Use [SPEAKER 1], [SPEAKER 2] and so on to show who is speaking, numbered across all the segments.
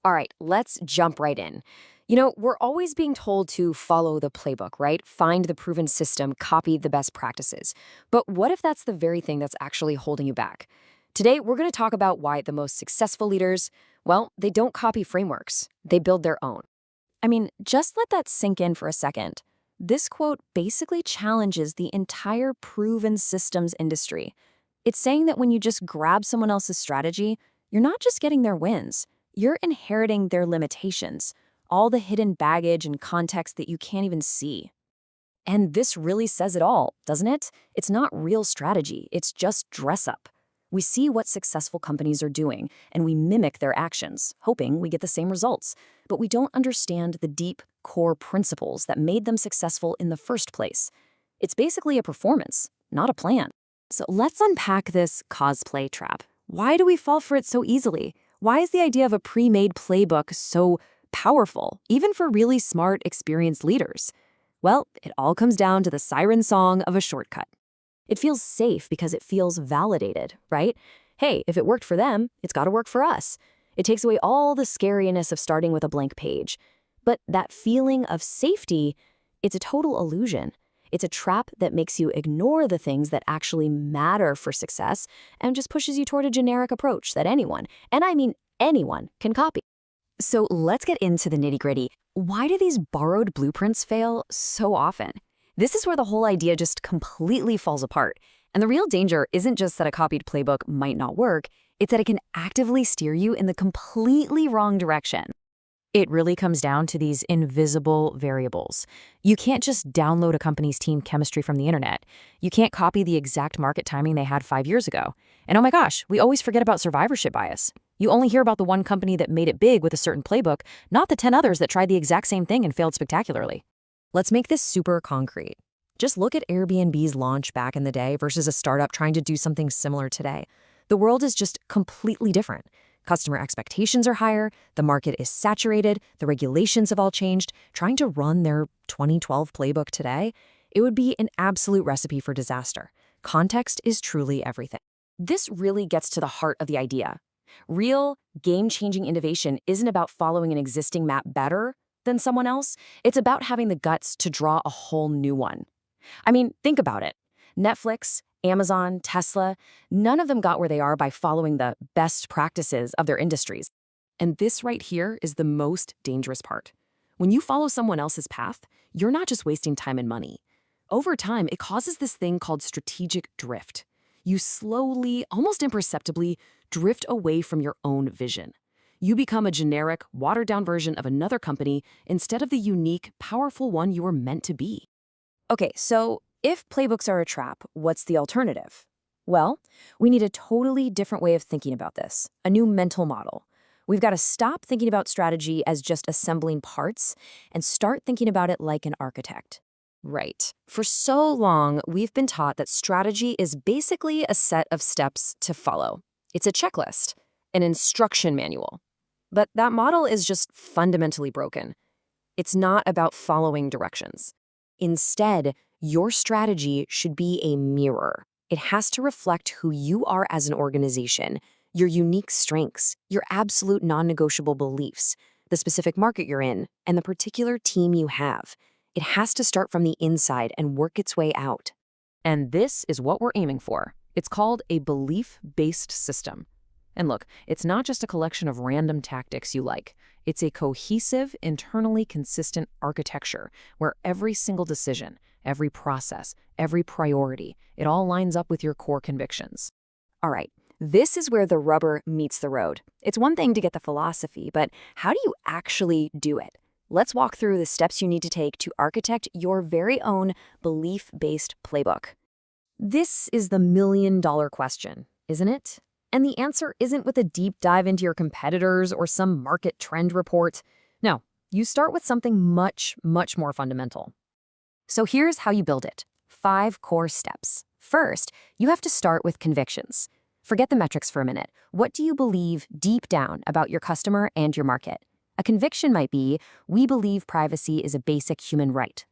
[SPEAKER 1] All right, let's jump right in. We're always being told to follow the playbook, right? Find the proven system, copy the best practices. But what if that's the very thing that's actually holding you back? Today, we're going to talk about why the most successful leaders, well, they don't copy frameworks, they build their own.
[SPEAKER 2] I mean, just let that sink in for a second. This quote basically challenges the entire proven systems industry. It's saying that when you just grab someone else's strategy, you're not just getting their wins, you're inheriting their limitations, all the hidden baggage and context that you can't even see.
[SPEAKER 1] And this really says it all, doesn't it? It's not real strategy, it's just dress up. We see what successful companies are doing, and we mimic their actions, hoping we get the same results. But we don't understand the deep, core principles that made them successful in the first place. It's basically a performance, not a plan.
[SPEAKER 2] So let's unpack this cosplay trap. Why do we fall for it so easily? Why is the idea of a pre-made playbook so powerful, even for really smart, experienced leaders? Well, it all comes down to the siren song of a shortcut. It feels safe because it feels validated, right? Hey, if it worked for them, it's got to work for us. It takes away all the scariness of starting with a blank page. But that feeling of safety, it's a total illusion. It's a trap that makes you ignore the things that actually matter for success and just pushes you toward a generic approach that anyone, and I mean anyone, can copy.
[SPEAKER 1] So let's get into the nitty-gritty. Why do these borrowed blueprints fail so often? This is where the whole idea just completely falls apart. And the real danger isn't just that a copied playbook might not work, it's that it can actively steer you in the completely wrong direction.
[SPEAKER 2] It really comes down to these invisible variables. You can't just download a company's team chemistry from the internet. You can't copy the exact market timing they had 5 years ago. And oh my gosh, we always forget about survivorship bias. You only hear about the one company that made it big with a certain playbook, not the 10 others that tried the exact same thing and failed spectacularly.
[SPEAKER 1] Let's make this super concrete. Just look at Airbnb's launch back in the day versus a startup trying to do something similar today. The world is just completely different. Customer expectations are higher, the market is saturated, the regulations have all changed. Trying to run their 2012 playbook today, it would be an absolute recipe for disaster. Context is truly everything. This really gets to the heart of the idea. Real, game-changing innovation isn't about following an existing map better than someone else. It's about having the guts to draw a whole new one. I mean, think about it. Netflix, Amazon, Tesla, none of them got where they are by following the best practices of their industries. And this right here is the most dangerous part. When you follow someone else's path, you're not just wasting time and money. Over time, it causes this thing called strategic drift. You slowly, almost imperceptibly, drift away from your own vision. You become a generic, watered-down version of another company instead of the unique, powerful one you were meant to be. Okay, so if playbooks are a trap, what's the alternative? Well, we need a totally different way of thinking about this, a new mental model. We've got to stop thinking about strategy as just assembling parts and start thinking about it like an architect. Right. For so long, we've been taught that strategy is basically a set of steps to follow. It's a checklist, an instruction manual. But that model is just fundamentally broken. It's not about following directions. Instead, your strategy should be a mirror. It has to reflect who you are as an organization, your unique strengths, your absolute non-negotiable beliefs, the specific market you're in, and the particular team you have. It has to start from the inside and work its way out. And this is what we're aiming for. It's called a belief-based system. And look, it's not just a collection of random tactics you like. It's a cohesive, internally consistent architecture where every single decision, every process, every priority, it all lines up with your core convictions. All right, this is where the rubber meets the road. It's one thing to get the philosophy, but how do you actually do it? Let's walk through the steps you need to take to architect your very own belief-based playbook. This is the million-dollar question, isn't it? And the answer isn't with a deep dive into your competitors or some market trend report. No, you start with something much, much more fundamental. So here's how you build it. 5 core steps. First, you have to start with convictions. Forget the metrics for a minute. What do you believe deep down about your customer and your market? A conviction might be, we believe privacy is a basic human right.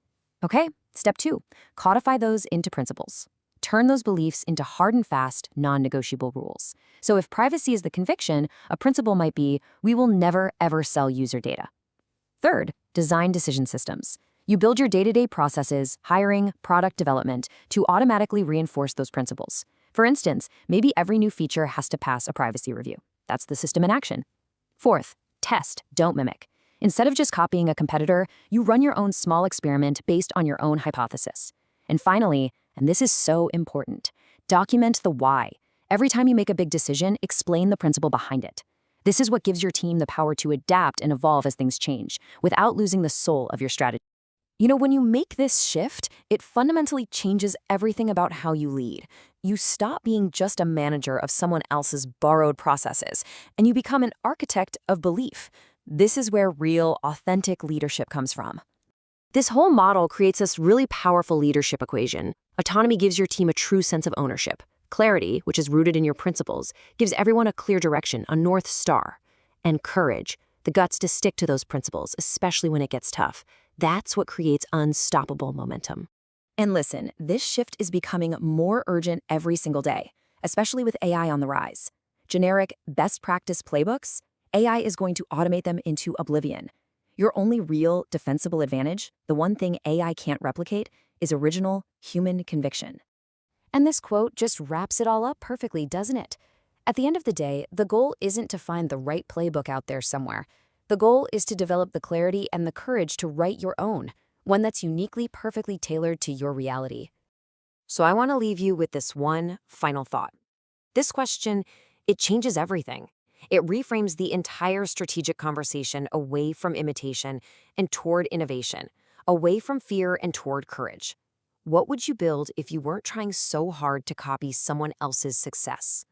[SPEAKER 1] Okay, step 2, codify those into principles. turn those beliefs into hard and fast, non-negotiable rules. So if privacy is the conviction, a principle might be, we will never, ever sell user data. Third, design decision systems. You build your day-to-day processes, hiring, product development, to automatically reinforce those principles. For instance, maybe every new feature has to pass a privacy review. That's the system in action. Fourth, test, don't mimic. Instead of just copying a competitor, you run your own small experiment based on your own hypothesis. And finally, and this is so important, document the why. Every time you make a big decision, explain the principle behind it. This is what gives your team the power to adapt and evolve as things change, without losing the soul of your strategy. When you make this shift, it fundamentally changes everything about how you lead. You stop being just a manager of someone else's borrowed processes, and you become an architect of belief. This is where real, authentic leadership comes from.
[SPEAKER 2] This whole model creates this really powerful leadership equation. Autonomy gives your team a true sense of ownership. Clarity, which is rooted in your principles, gives everyone a clear direction, a North Star. And courage, the guts to stick to those principles, especially when it gets tough. That's what creates unstoppable momentum.
[SPEAKER 1] And listen, this shift is becoming more urgent every single day, especially with AI on the rise. Generic best practice playbooks, AI is going to automate them into oblivion. Your only real defensible advantage, the one thing AI can't replicate, is original human conviction. And this quote just wraps it all up perfectly, doesn't it? At the end of the day, the goal isn't to find the right playbook out there somewhere. The goal is to develop the clarity and the courage to write your own, one that's uniquely, perfectly tailored to your reality.
[SPEAKER 2] So I want to leave you with this one final thought. This question, it changes everything. It reframes the entire strategic conversation away from imitation and toward innovation, away from fear and toward courage. What would you build if you weren't trying so hard to copy someone else's success?